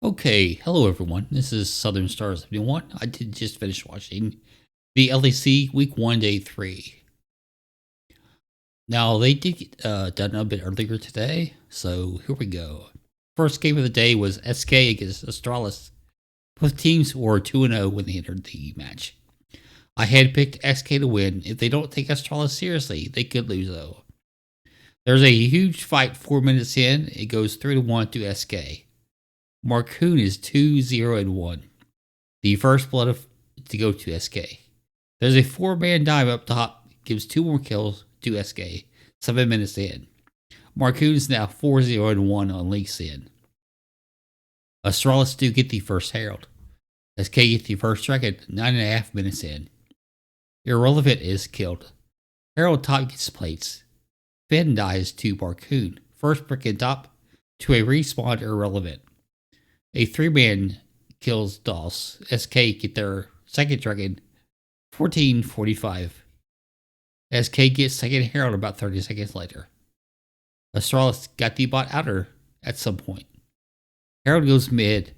Okay, hello everyone. This is Southern Stars 71. I did just finish watching the LEC Week 1 Day 3. Now, they did get done a bit earlier today, so here we go. First game of the day was SK against Astralis. Both teams were 2-0 when they entered the match. I had picked SK to win. If they don't take Astralis seriously, they could lose though. There's a huge fight 4 minutes in. It goes 3-1 to SK. Marcoon is 2-0-1. The first blood to go to SK. There's a 4-man dive up top, gives 2 more kills to SK, 7 minutes in. Marcoon is now 4-0-1 on League Sin. Astralis do get the first Herald. SK get the first dragon 9.5 minutes in. Irrelevant is killed. Herald top gets plates. Finn dies to Marcoon. First brick in top to a respawn Irrelevant. A 3-man kills DOS. SK get their second dragon 14:45. SK gets second Herald about 30 seconds later. Astralis got the bot outer at some point. Herald goes mid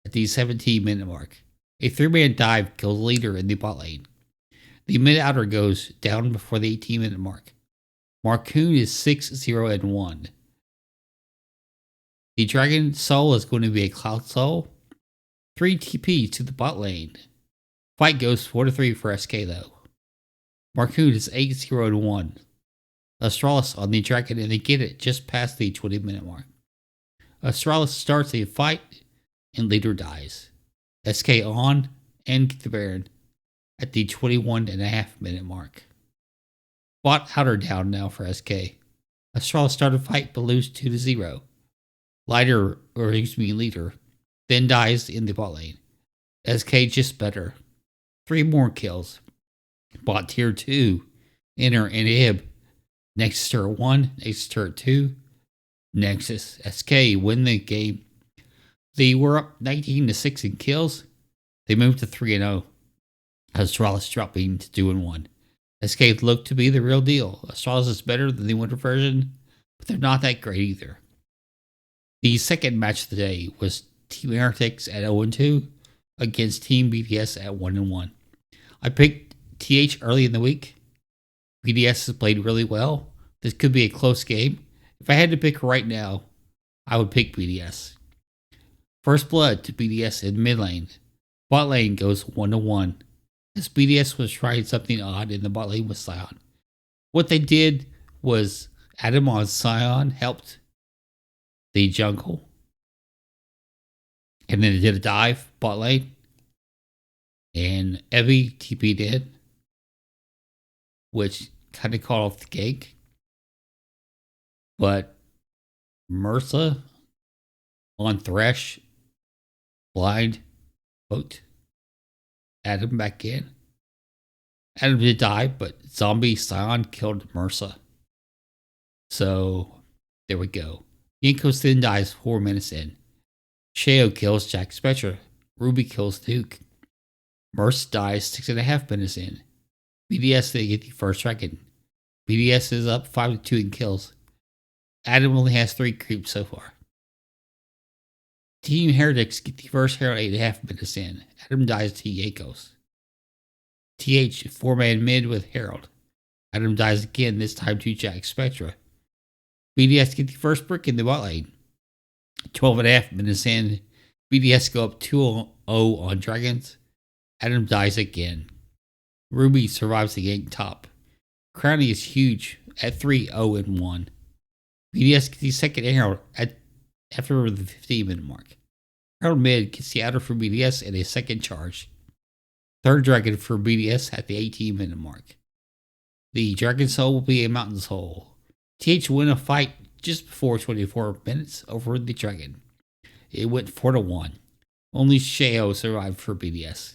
at the 17-minute mark. A 3-man dive kills leader in the bot lane. The mid outer goes down before the 18-minute mark. Marcoon is 6-0-1. The Dragon Soul is going to be a Cloud Soul. 3 TP to the bot lane. Fight goes 4-3 for SK though. Marcoon is 8-0-1. Astralis on the Dragon and they get it just past the 20-minute mark. Astralis starts a fight and leader dies. SK on and get the Baron at the 21.5-minute mark. Bot outer down now for SK. Astralis start a fight but lose 2-0. Leader then dies in the bot lane. SK just better. 3 more kills. Bot tier 2. Enter and Ib. Nexus turret 1. Nexus turret 2. Nexus. SK win the game. They were up 19-6 in kills. They moved to 3-0. Astralis dropping to 2-1. SK looked to be the real deal. Astralis is better than the winter version, but they're not that great either. The second match of the day was Team Heretics at 0-2 against Team BDS at 1-1. I picked TH early in the week. BDS has played really well. This could be a close game. If I had to pick right now, I would pick BDS. First blood to BDS in mid lane. Bot lane goes 1-1. As BDS was trying something odd in the bot lane with Sion. What they did was Adam on Sion helped the jungle. And then they did a dive, bot lane. And Evie TP'd in, which kind of caught off the cake. But Mersa on Thresh, blind, poked Adam back in. Adam did die, but Zombie Sion killed Mersa. So, there we go. Yinko Sin dies 4 minutes in. Sheo kills Jack Spectre. Ruby kills Duke. Merce dies 6.5 minutes in. BDS they get the first dragon. BDS is up 5-2 in kills. Adam only has 3 creeps so far. Team Heretics get the first Herald 8.5 minutes in. Adam dies to Yakos. TH 4-man mid with Herald. Adam dies again, this time to Jack Spectra. BDS get the first brick in the bot lane. 12.5 minutes in. BDS go up 2-0 on Dragons. Adam dies again. Ruby survives the gank top. Crowny is huge at 3-0-1. BDS gets the second Herald after the 15-minute mark. Herald mid gets the outer for BDS and a second charge. Third dragon for BDS at the 18-minute mark. The Dragon Soul will be a Mountain Soul. TH win a fight just before 24 minutes over the dragon. It went 4-1. Only Sheo survived for BDS.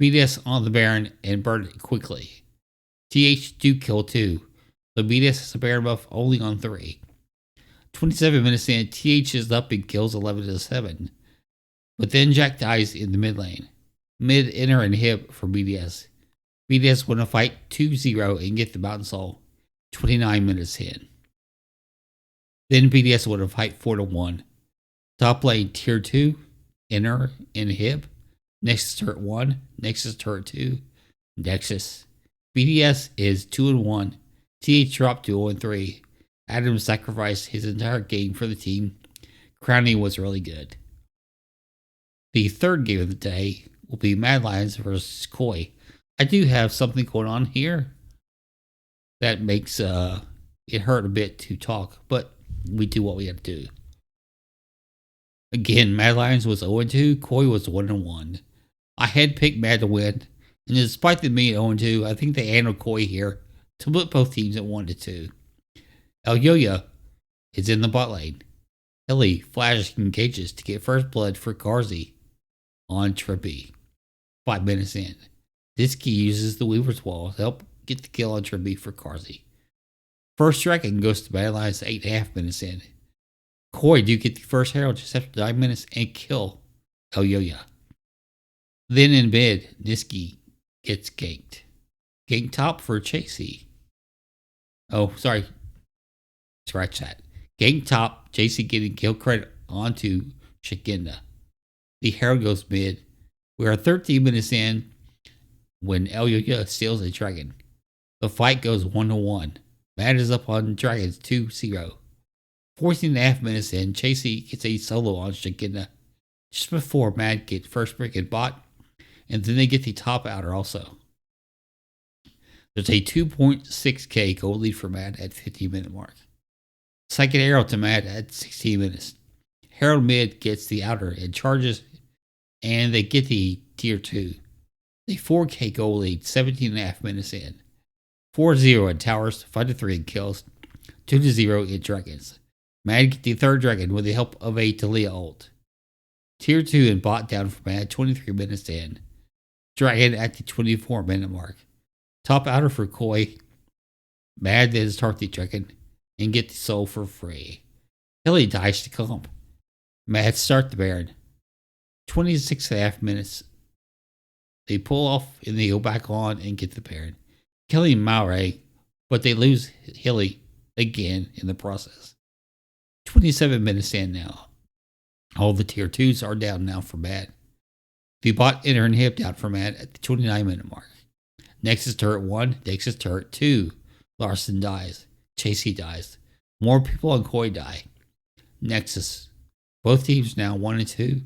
BDS on the Baron and burned it quickly. TH do kill 2. So BDS has a Baron buff only on 3. 27 minutes in, TH is up and kills 11-7. But then Jack dies in the mid lane. Mid, enter, and hip for BDS. BDS win a fight 2-0 and get the Mountain Soul 29 minutes in. Then BDS win a fight 4-1. Top lane tier 2, Inner, Inhib. Nexus turret 1, Nexus turret 2, Nexus. BDS is 2-1. TH dropped to 0-3. Adam sacrificed his entire game for the team. Crowning was really good. The third game of the day will be Mad Lions versus Koi. I do have something going on here that makes it hurt a bit to talk, but we do what we have to do. Again, Mad Lions was 0-2, Koi was 1-1. I had picked Mad to win, and despite them being 0-2, I think they handled Koi here to put both teams at 1-2. Elyoya is in the bot lane. Ellie flashes engages to get first blood for Karzi on Trippy. 5 minutes in, Disky uses the Weaver's Wall to help get the kill on Trippy for Karzi. First dragon goes to Mad Lions 8.5 minutes in. Koi do get the first herald just after 9 minutes and kill Elyoya. Then in mid, Disky gets ganked. Gank top for Chasey. Oh, sorry. Scratch that. Gank top, Chasey getting kill credit onto Shigenda. The herald goes mid. We are 13 minutes in when Elyoya steals a dragon. The fight goes 1-1. Mad is up on dragons 2-0. 14.5 minutes in, Chasey gets a solo on Shigenda just before Mad gets first brick and bot, and then they get the top outer also. There's a 2.6k gold lead for Mad at 15-minute mark. Second arrow to Mad at 16 minutes. Herald mid gets the outer and charges, and they get the tier 2. The 4k gold lead 17.5 minutes in. 4-0 in towers, 5-3 in kills, 2-0 in dragons. Mad get the third dragon with the help of a Talia ult. Tier 2 and bot down for Mad 23 minutes in. Dragon at the 24-minute mark. Top outer for Koi. Mad then start the dragon and get the soul for free. Hilly dies to comp. Mad start the Baron. 26.5 minutes. They pull off and they go back on and get the Baron, killing Maure, but they lose Hilly again in the process. 27 minutes in now. All the tier 2s are down now for Mad. The bot enter and hip down for Mad at the 29-minute mark. Nexus turret 1, Nexus turret 2. Larson dies. Chasey dies. More people on Koi die. Nexus. Both teams now 1-2.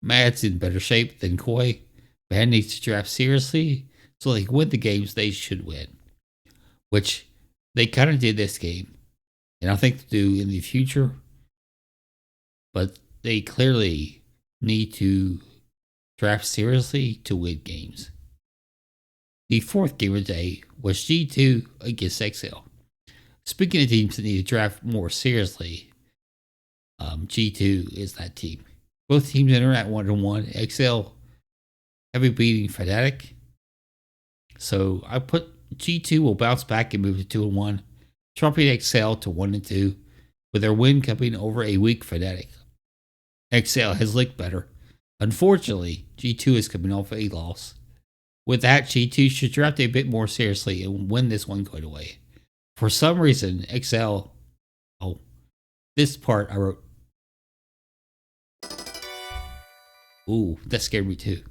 Mad's in better shape than Koi. Mad needs to draft seriously so they can win the games they should win. Which they kind of did this game. And I think they'll do in the future. But they clearly need to draft seriously to win games. The fourth game of the day was G2 against XL. Speaking of teams that need to draft more seriously, G2 is that team. Both teams enter at 1-1. XL heavy beating Fnatic. So I put G2 will bounce back and move to 2-1, dropping XL to 1-2, with their win coming over a weak Fnatic. XL has looked better. Unfortunately, G2 is coming off a loss. With that, G2 should draft a bit more seriously and win this one going away. For some reason, XL... Oh, this part I wrote... Ooh, that scared me too.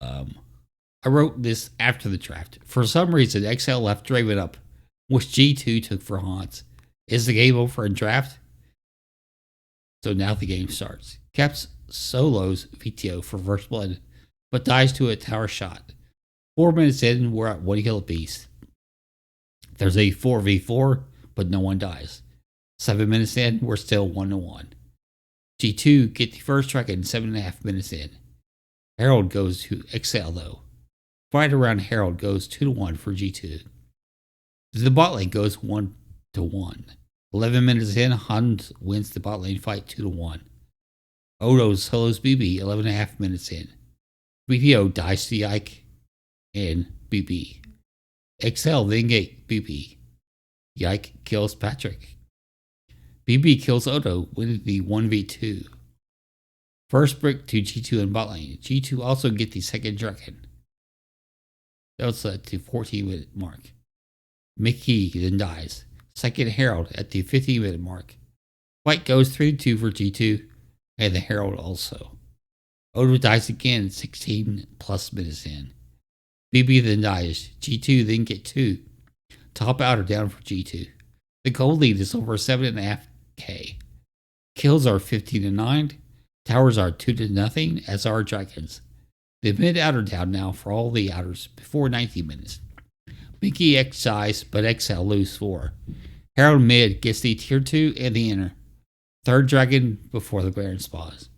I wrote this after the draft. For some reason, XL left Draven up, which G2 took for Hans. Is the game over in draft? So now the game starts. Caps solos VTO for first blood, but dies to a tower shot. 4 minutes in, we're at 1 kill apiece. There's a 4v4, but no one dies. 7 minutes in, we're still 1-1. G2 get the first dragon 7.5 minutes in. Herald goes to XL though. Fight around Herald goes 2-1 for G2. The bot lane goes 1-1. 11 minutes in, Hans wins the bot lane fight 2-1. Odo solos BB 11.5 minutes in. BPO dies to Yike and BB. XL then get BB. Yike kills Patrick. BB kills Odo, winning the 1v2. First brick to G2 in bot lane. G2 also get the second dragon. That was at the 14-minute mark. Mickey then dies. Second Herald at the 15-minute mark. White goes 3-2 for G2, and the Herald also. Odo dies again 16 plus minutes in. BB then dies. G2 then get 2. Top outer down for G2. The gold lead is over 7.5k. Kills are 15-9. Towers are 2-0, as are dragons. The mid outer down now for all the outers before 19 minutes. Mickey X dies, but XL lose 4. Herald mid gets the tier 2 and the inner. Third dragon before the Baron spawns.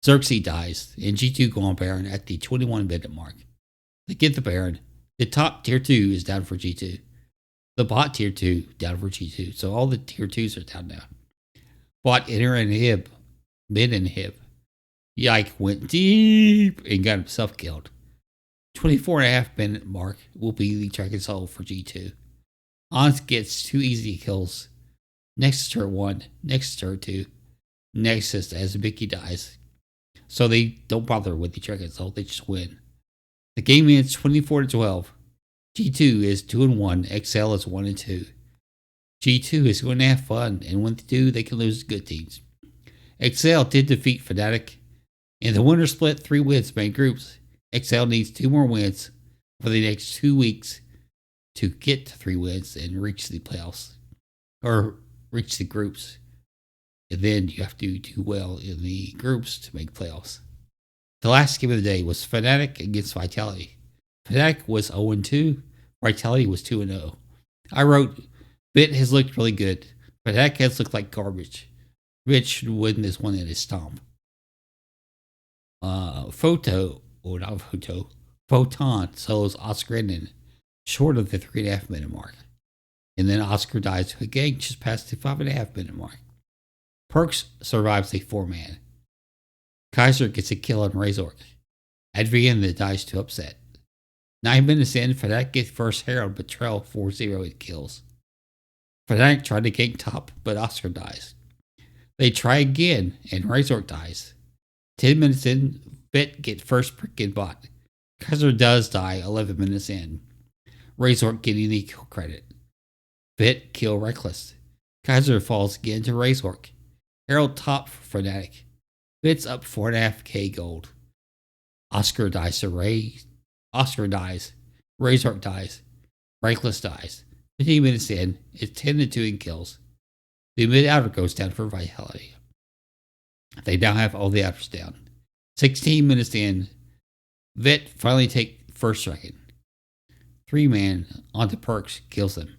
Xerxes dies, and G2 go on Baron at the 21-minute mark. They get the Baron. The top tier 2 is down for G2. The bot tier 2 down for G2. So all the tier 2s are down now. Bot inner and Hib. Mid and Hib. Yike went deep and got himself killed. 24.5-minute mark will be the Dragon Soul for G2. Ons gets 2 easy kills. Nexus turret 1, Nexus turret 2, Nexus as Mickey dies. So they don't bother with the Dragon Soul, they just win. The game ends 24-12. G2 is 2-1, XL is 1-2. G2 is going to have fun, and when they do, they can lose to good teams. XL did defeat Fnatic. In the winner split, 3 wins made groups. XL needs 2 more wins for the next 2 weeks to get to 3 wins and reach the playoffs. Or reach the groups. And then you have to do well in the groups to make playoffs. The last game of the day was Fnatic against Vitality. Fnatic was 0-2. Vitality was 2-0. I wrote, Bit has looked really good. Fnatic has looked like garbage. Bit should win this one in his stomp. Photon solos Oscar in short of the 3.5-minute mark. And then Oscar dies to a gank just past the 5.5-minute mark. Perks survives a 4-man. Kaiser gets a kill on Razork. Adrian then dies to upset. 9 minutes in, Fnatic gets first Herald but trail 4-0 in kills. Fnatic tried to gank top, but Oscar dies. They try again, and Razork dies. 10 minutes in, Bit get first prick in bot. Kaiser does die 11 minutes in. Razork getting the kill credit. Bit kill Reckless. Kaiser falls again to Razork. Herald top for Fnatic. Bit's up 4.5k gold. Oscar dies to Ray. Oscar dies. Razork dies. Reckless dies. 15 minutes in, it's 10-2 in kills. The mid outer goes down for Vitality. They now have all the outers down. 16 minutes in, Vit finally take first dragon. 3-man onto Perks kills them.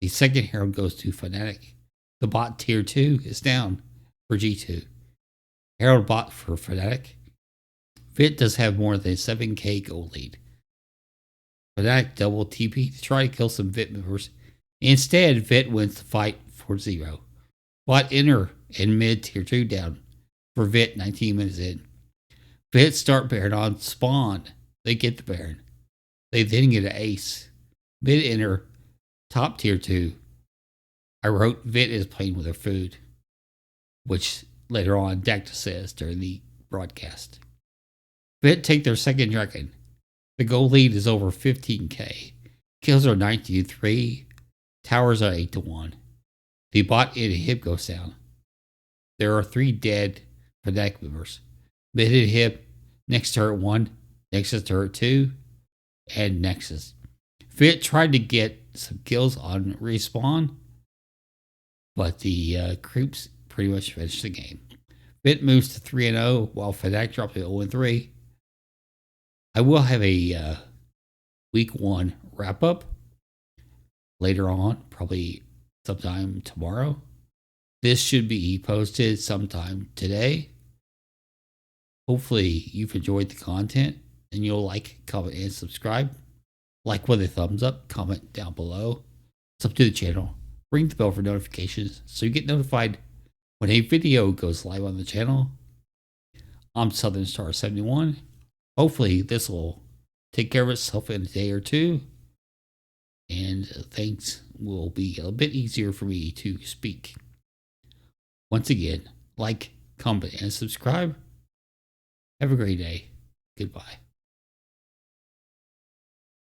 The second Herald goes to Fnatic. The bot tier 2 is down for G2. Herald bot for Fnatic. Vit does have more than 7k gold lead. Fnatic double TP to try to kill some Vit members. Instead, Vit wins the fight 4-0. Bot inner and mid tier 2 down for Vit 19 minutes in. Vit start Baron on spawn. They get the Baron. They then get an ace. Mid inner, top tier 2. I wrote Vit is playing with her food, which later on Dacta says during the broadcast. Vit take their second dragon. The gold lead is over 15k. Kills are 19-3. Towers are 8-1. The bot in Hib goes down. There are 3 dead Fnatic members. Mid and Hib, Next turret 1, Nexus turret 2, and Nexus. Vit tried to get some kills on respawn, but the creeps pretty much finished the game. Vit moves to 3-0 while Fnatic dropped to 0-3. I will have a week 1 wrap up later on, probably sometime tomorrow. This should be posted sometime today. Hopefully you've enjoyed the content and you'll like, comment, and subscribe. Like with a thumbs up, comment down below. Sub to the channel. Ring the bell for notifications so you get notified when a video goes live on the channel. I'm Southern Star 71. Hopefully this will take care of itself in a day or 2. And things will be a bit easier for me to speak. Once again, like, comment, and subscribe. Have a great day. Goodbye.